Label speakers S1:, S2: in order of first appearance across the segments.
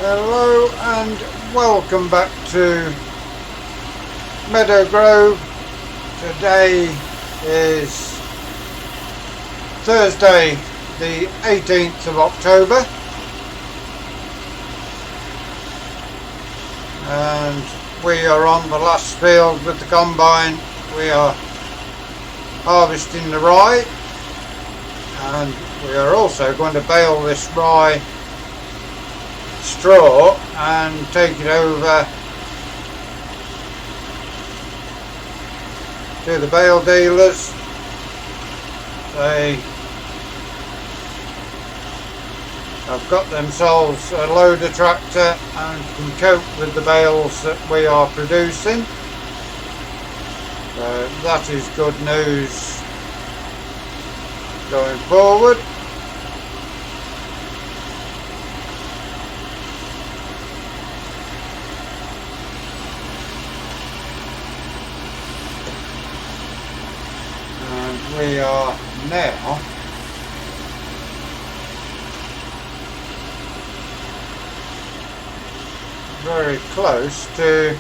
S1: Hello and welcome back to Meadow Grove. Today is Thursday the 18th of October and we are on the last field with the combine. We are harvesting the rye and we are also going to bale this rye straw and take it over to the bale dealers. They have got themselves a loader tractor and can cope with the bales that we are producing. So that is good news going forward. We are now very close to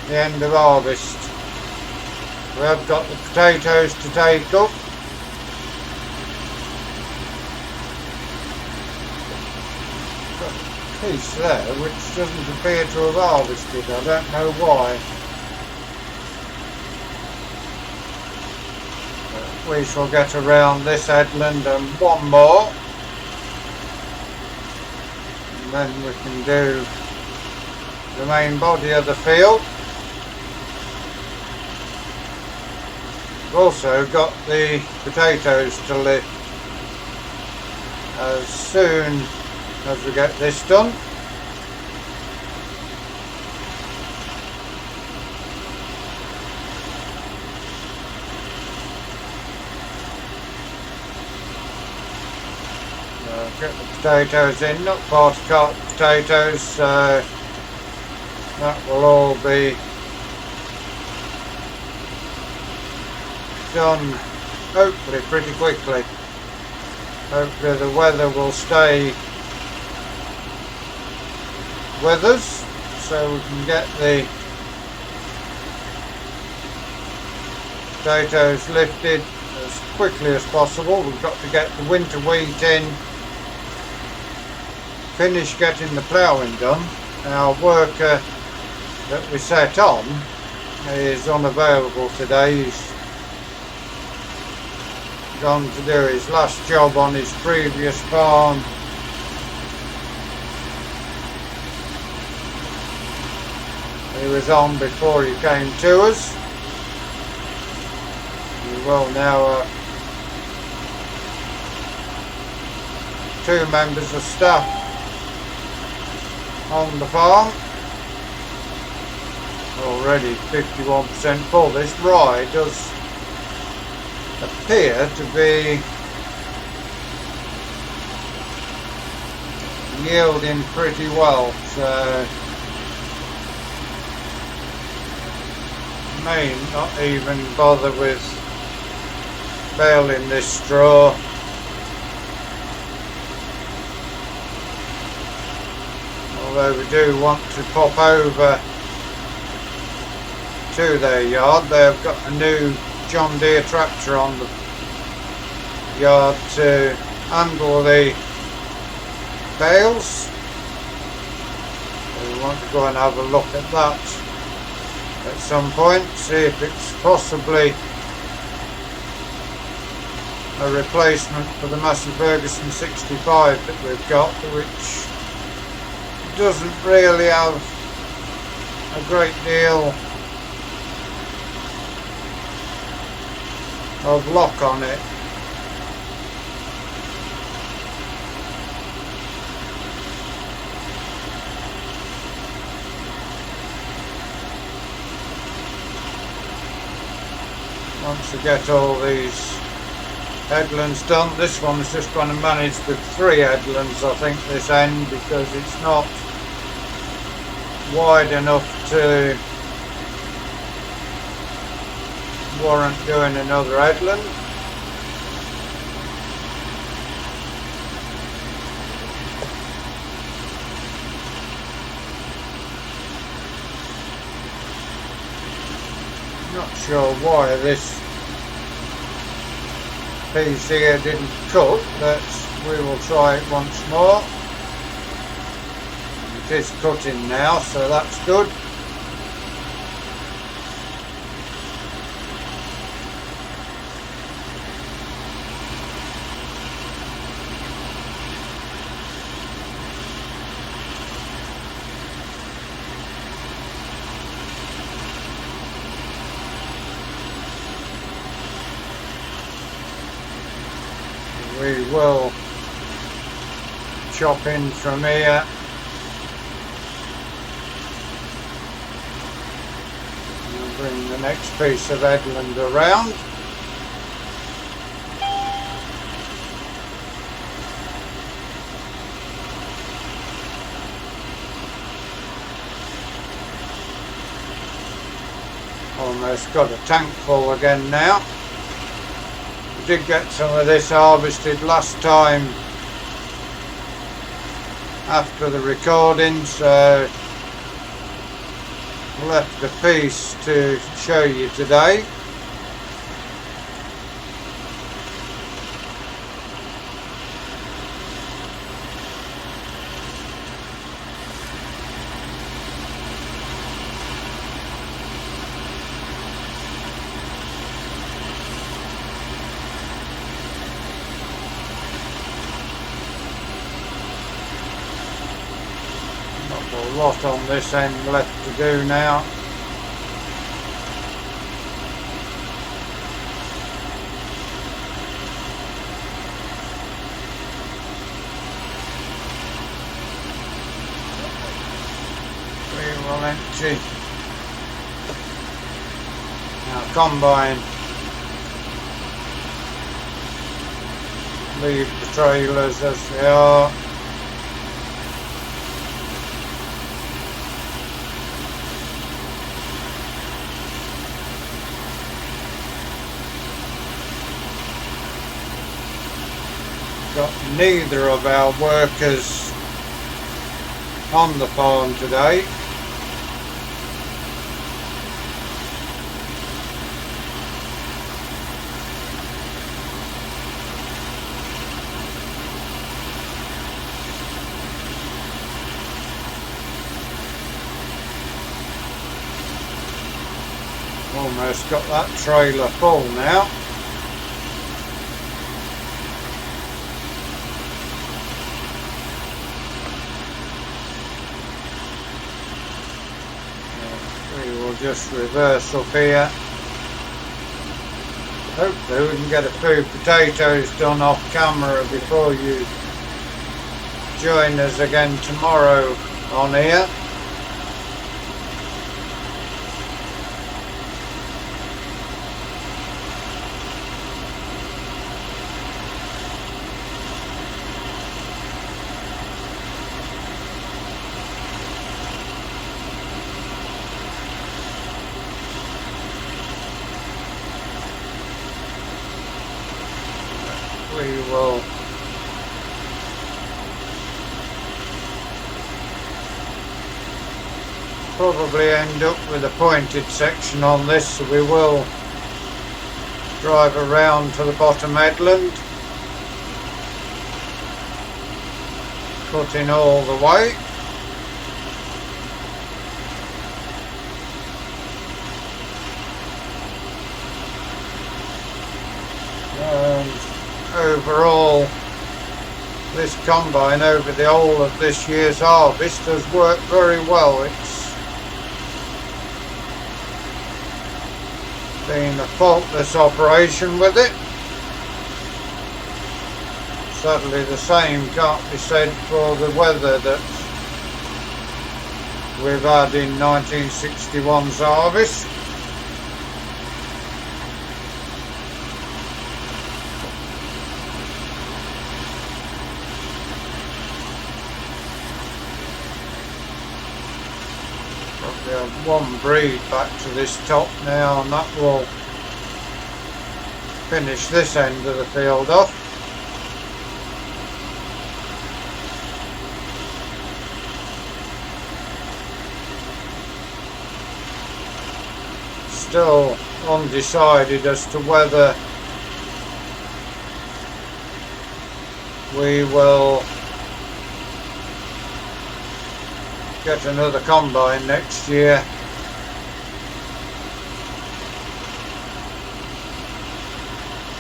S1: the end of harvest. We have got the potatoes to take up. Got a piece there which doesn't appear to have harvested. I don't know why. We shall get around this headland and one more, and then we can do the main body of the field. We've also got the potatoes to lift as soon as we get this done. Get the potatoes in, not far to cart the potatoes, so that will all be done hopefully pretty quickly. Hopefully the weather will stay with us so we can get the potatoes lifted as quickly as possible. We've got to get the winter wheat in, finish getting the ploughing done. Our worker that we set on is unavailable today. He's gone to do his last job on his previous farm. He was on before he came to us. We will now two members of staff on the farm. Already 51% full. This rye does appear to be yielding pretty well, so may not even bother with baling this straw. Although we do want to pop over to their yard. They've got a new John Deere tractor on the yard to handle the bales. So we want to go and have a look at that at some point, see if it's possibly a replacement for the Massey Ferguson 65 that we've got, which doesn't really have a great deal of lock on it. Once we get all these headlands done, this one's just going to manage with 3 headlands, I think, this end, because it's not wide enough to warrant doing another headland. Not sure why this piece here didn't cut, but we will try it once more. It is cutting now, so that's good. We will chop in from here and bring the next piece of headland around. Almost got a tank full again now. We did get some of this harvested last time after the recording, so left a piece to show you today. A lot on this end left to do now. We will empty our combine, leave the trailers as they are. Got neither of our workers on the farm today. Almost got that trailer full now. Just reverse up here. Hopefully we can get a few potatoes done off camera before you join us again tomorrow on here. We will probably end up with a pointed section on this, so we will drive around to the bottom headland, cutting all the way. Overall, this combine over the whole of this year's harvest has worked very well. It's been a faultless operation with it. Sadly, the same can't be said for the weather that we've had in 1961's harvest. We have one breed back to this top now, and that will finish this end of the field off. Still undecided as to whether we will get another combine next year.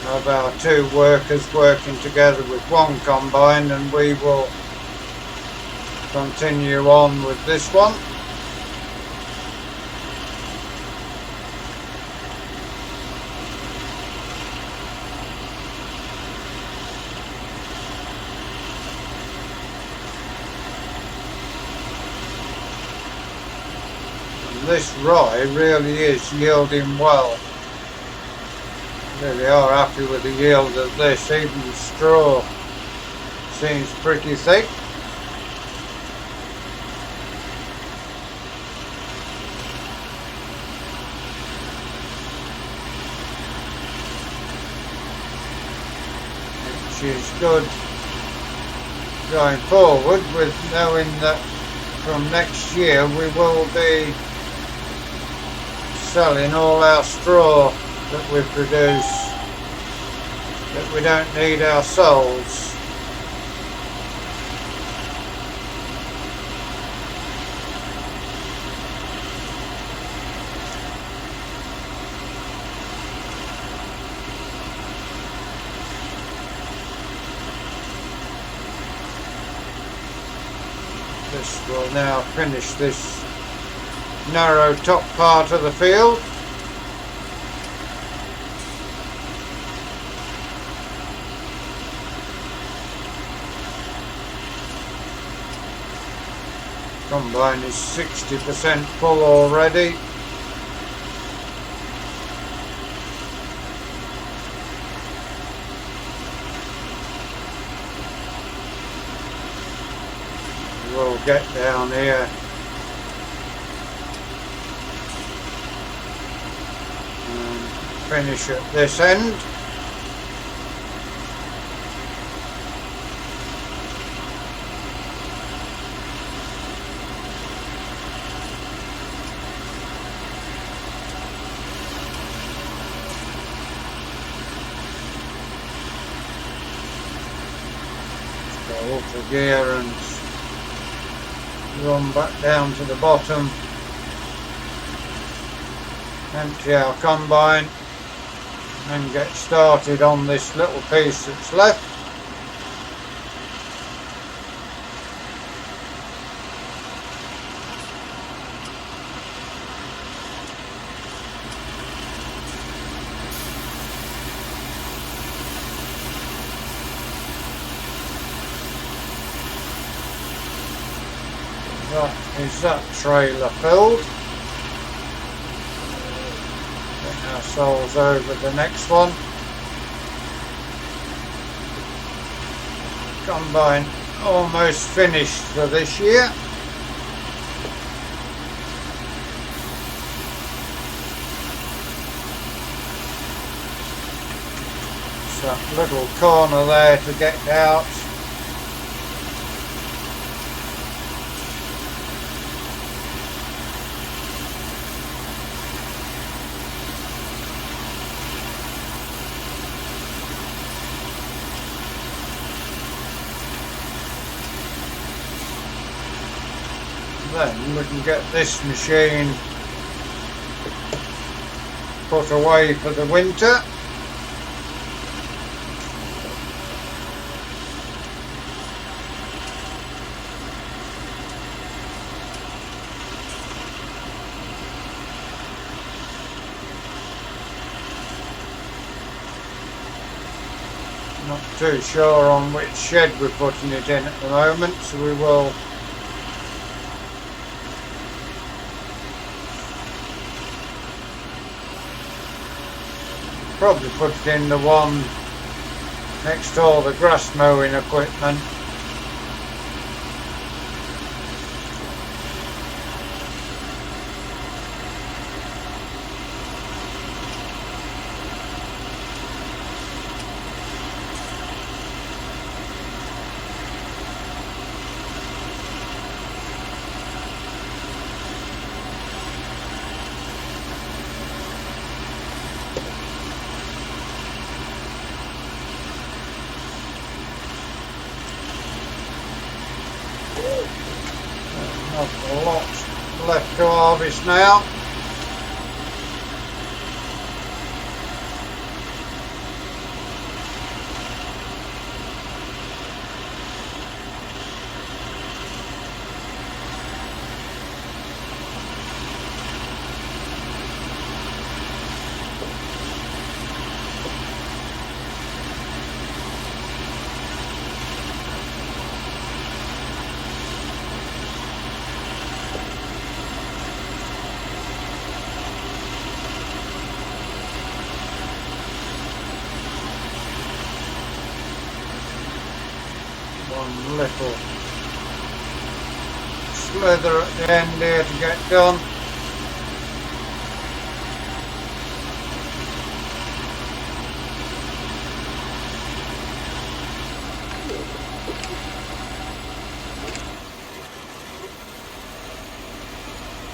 S1: Have our two workers working together with one combine, and we will continue on with this one. This rye really is yielding well. Really are happy with the yield of this. Even the straw seems pretty thick. Which is good going forward, with knowing that from next year we will be selling all our straw that we produce, that we don't need ourselves. This will now finish this narrow top part of the field. Combine is 60% full already. We'll get down here and finish at this end. Go up the gear and run back down to the bottom, empty our combine and get started on this little piece that's left. Is that trailer filled? Get ourselves over the next one. Combine almost finished for this year. It's that little corner there to get out. Then we can get this machine put away for the winter. Not too sure on which shed we're putting it in at the moment, so we will probably put it in the one next to all the grass mowing equipment. Not a lot left to harvest now. One little slither at the end here to get done.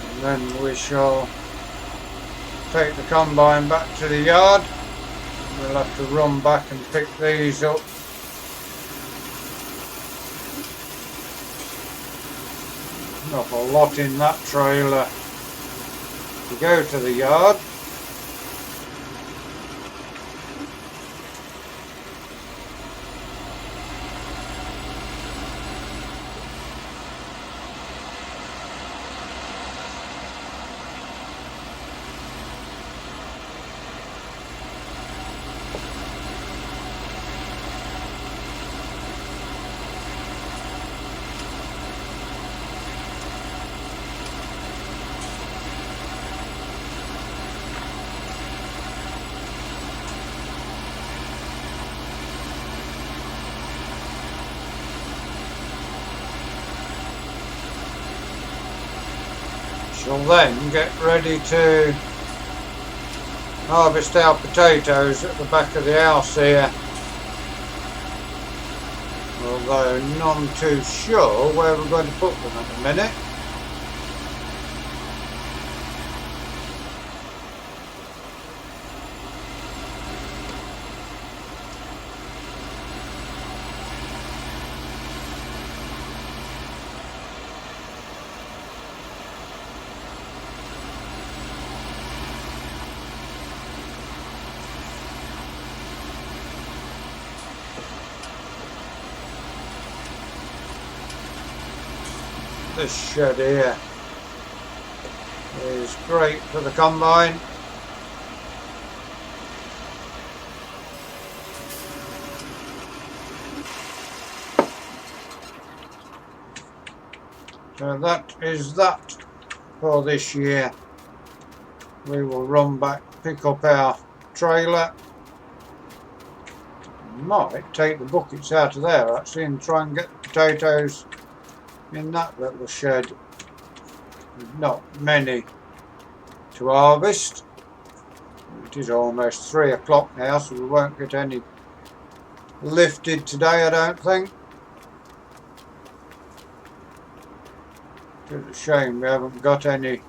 S1: And then we shall take the combine back to the yard. We'll have to run back and pick these up. Not a lot in that trailer to go to the yard. Shall then get ready to harvest our potatoes at the back of the house here, although none too sure where we're going to put them at the minute. This shed here is great for the combine. So that is that for this year. We will run back, pick up our trailer. Might take the buckets out of there actually and try and get the potatoes in that little shed. Not many to harvest. It is almost 3 o'clock now, so we won't get any lifted today, I don't think. It's a shame we haven't got any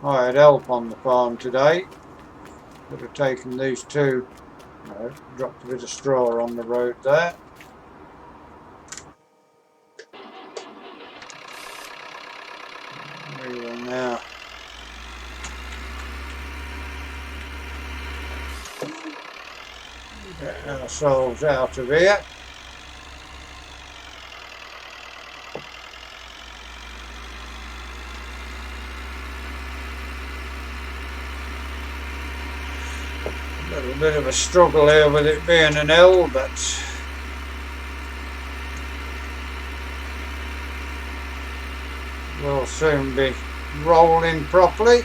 S1: hired help on the farm today. Could have taken these two. No, dropped a bit of straw on the road there. We will now get ourselves out of here. A little bit of a struggle here with it being an hill, but we'll soon be rolling properly.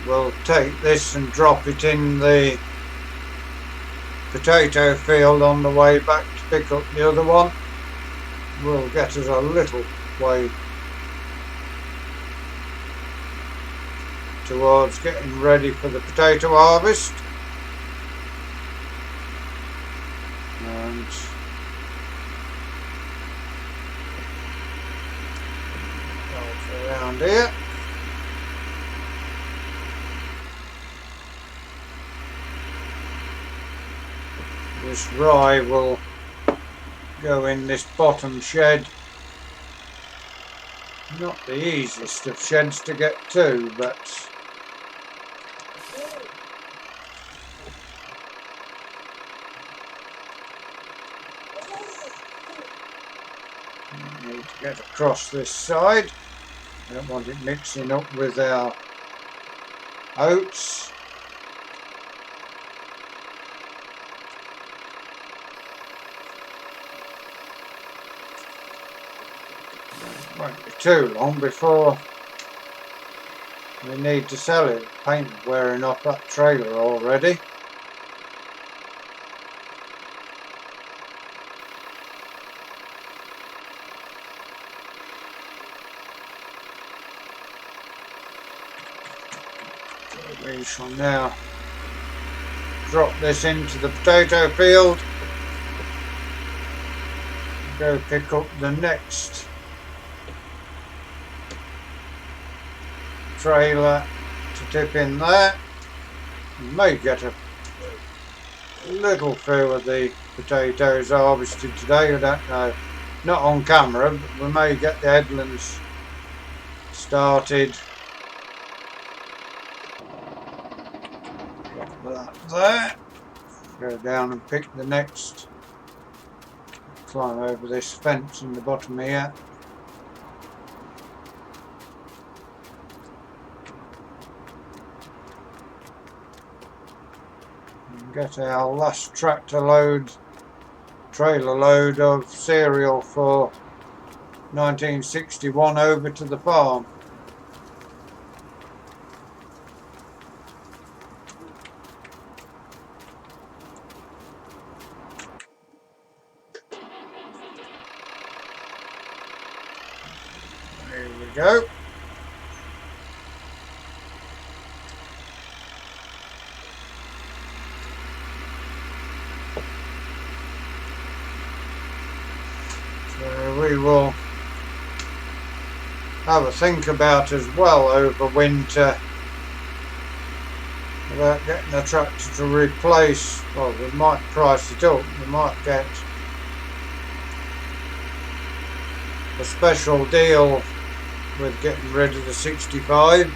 S1: We'll take this and drop it in the potato field on the way back to pick up the other one. Will get us a little way towards getting ready for the potato harvest. and around here. This rye will go in this bottom shed. Not the easiest of sheds to get to, but we need to get across this side. I don't want it mixing up with our oats. It won't be too long before we need to sell it. Paint is wearing off that trailer already. So we shall now drop this into the potato field. Go pick up the next trailer to tip in there. You may get a little few of the potatoes harvested today, I don't know. Not on camera, but we may get the headlands started. Drop that there. Go down and pick the next. Climb over this fence in the bottom here. Get our last trailer load of cereal for 1961 over to the farm. There we go. We will have a think about as well over winter about getting a tractor to replace. Well, we might price it up. We might get a special deal with getting rid of the 65.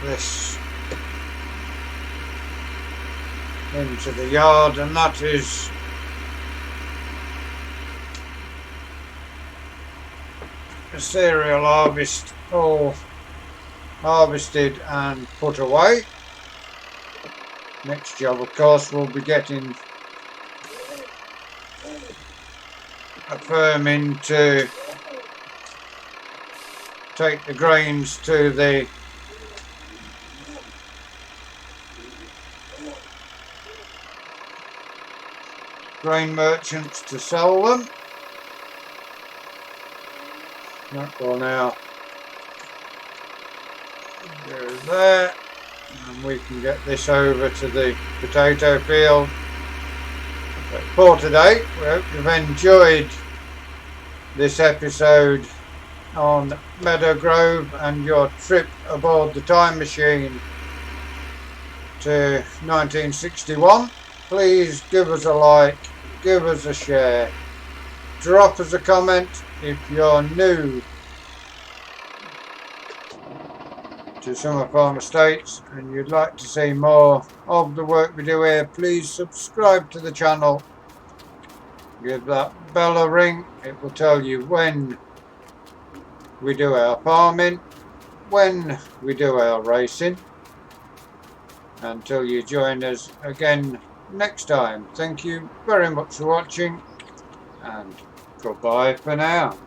S1: This into the yard, and that is a cereal harvest, all harvested and put away. Next job, of course, will be getting a firm in to take the grains to the grain merchants to sell them. That will now go there, and we can get this over to the potato field. But for today, we hope you've enjoyed this episode on Meadow Grove and your trip aboard the time machine to 1961. Please give us a like, give us a share, drop us a comment if you're new to Summer Farm Estates and you'd like to see more of the work we do here. Please subscribe to the channel, give that bell a ring. It will tell you when we do our farming, when we do our racing. Until you join us again next time, thank you very much for watching, and goodbye for now.